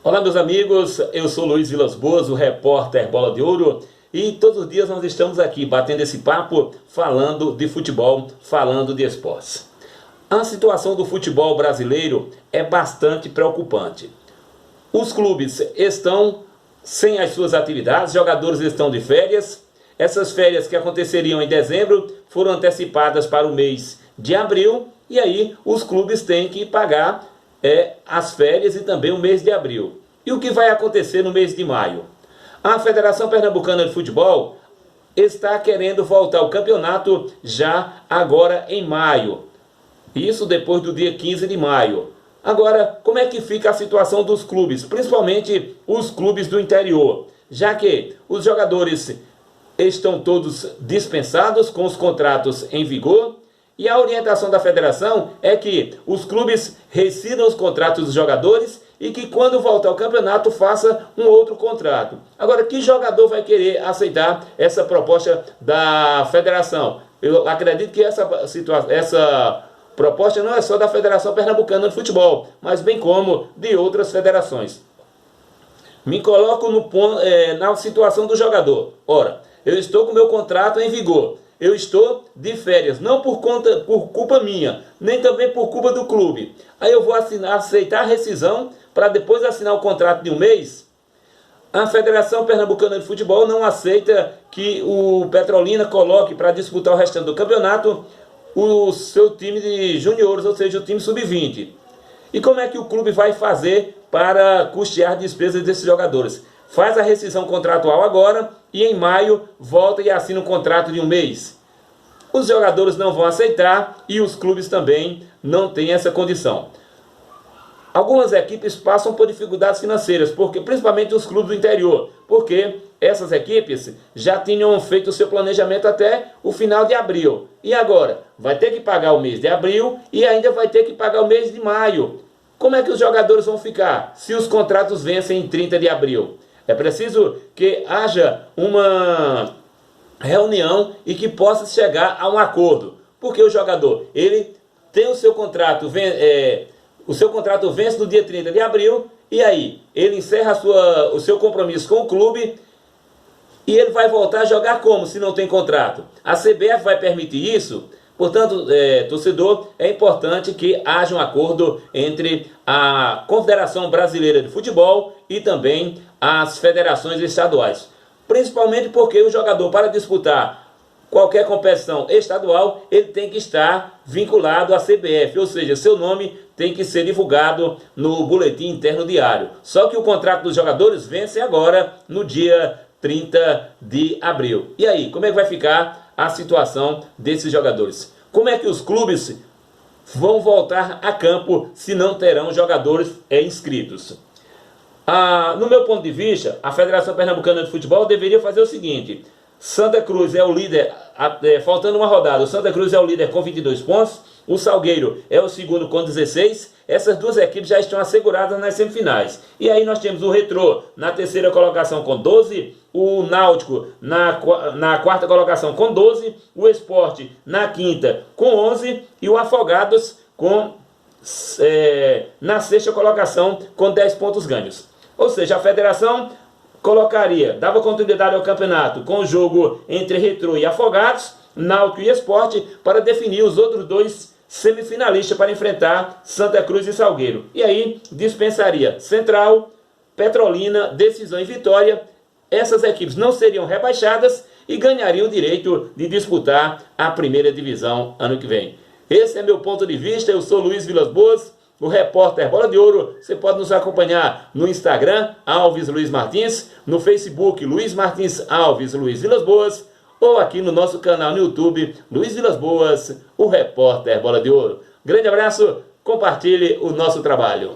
Olá meus amigos, eu sou Luiz Vilas Boas, o repórter Bola de Ouro, e todos os dias nós estamos aqui batendo esse papo, falando de futebol, falando de esportes. A situação do futebol brasileiro é bastante preocupante. Os clubes estão sem as suas atividades, jogadores estão de férias. Essas férias que aconteceriam em dezembro foram antecipadas para o mês de abril, e aí os clubes têm que pagar as férias e também o mês de abril. E o que vai acontecer no mês de maio? A Federação Pernambucana de Futebol está querendo voltar ao campeonato já agora em maio. Isso depois do dia 15 de maio. Agora, como é que fica a situação dos clubes, principalmente os clubes do interior? Já que os jogadores estão todos dispensados com os contratos em vigor, e a orientação da federação é que os clubes rescindam os contratos dos jogadores e que quando voltar ao campeonato faça um outro contrato. Agora, que jogador vai querer aceitar essa proposta da federação? Eu acredito que essa proposta não é só da Federação Pernambucana de Futebol, mas bem como de outras federações. Me coloco na situação do jogador. Ora, eu estou com meu contrato em vigor. Eu estou de férias, não por culpa minha, nem também por culpa do clube. Aí eu vou aceitar a rescisão para depois assinar o contrato de um mês? A Federação Pernambucana de Futebol não aceita que o Petrolina coloque para disputar o restante do campeonato o seu time de juniores, ou seja, o time sub-20. E como é que o clube vai fazer para custear despesas desses jogadores? Faz a rescisão contratual agora e em maio volta e assina um contrato de um mês. Os jogadores não vão aceitar e os clubes também não têm essa condição. Algumas equipes passam por dificuldades financeiras, principalmente os clubes do interior, porque essas equipes já tinham feito o seu planejamento até o final de abril. E agora? Vai ter que pagar o mês de abril e ainda vai ter que pagar o mês de maio. Como é que os jogadores vão ficar se os contratos vencem em 30 de abril? É preciso que haja uma reunião e que possa chegar a um acordo. Porque o jogador, ele tem o seu contrato, vence no dia 30 de abril, e aí ele encerra o seu compromisso com o clube, e ele vai voltar a jogar como se não tem contrato? A CBF vai permitir isso? Portanto, torcedor, é importante que haja um acordo entre a Confederação Brasileira de Futebol e também as federações estaduais. Principalmente porque o jogador, para disputar qualquer competição estadual, ele tem que estar vinculado à CBF, ou seja, seu nome tem que ser divulgado no boletim interno diário. Só que o contrato dos jogadores vence agora, no dia 30 de abril. E aí, como é que vai ficar a situação desses jogadores? Como é que os clubes vão voltar a campo se não terão jogadores inscritos? No meu ponto de vista, a Federação Pernambucana de Futebol deveria fazer o seguinte: Santa Cruz é o líder, faltando uma rodada, o Santa Cruz é o líder com 22 pontos, o Salgueiro é o segundo com 16, essas duas equipes já estão asseguradas nas semifinais. E aí nós temos o Retrô na terceira colocação com 12, o Náutico na quarta colocação com 12, o Sport na quinta com 11 e o Afogados na sexta colocação com 10 pontos ganhos. Ou seja, a federação dava continuidade ao campeonato com o jogo entre Retrô e Afogados, Náutico e Sport, para definir os outros dois semifinalistas para enfrentar Santa Cruz e Salgueiro. E aí dispensaria Central, Petrolina, Decisão e Vitória. Essas equipes não seriam rebaixadas e ganhariam o direito de disputar a primeira divisão ano que vem. Esse é meu ponto de vista. Eu sou Luiz Vilas Boas, o repórter Bola de Ouro. Você pode nos acompanhar no Instagram, Alves Luiz Martins, no Facebook, Luiz Martins Alves Luiz Vilas Boas, ou aqui no nosso canal no YouTube, Luiz Vilas Boas, o repórter Bola de Ouro. Grande abraço, compartilhe o nosso trabalho.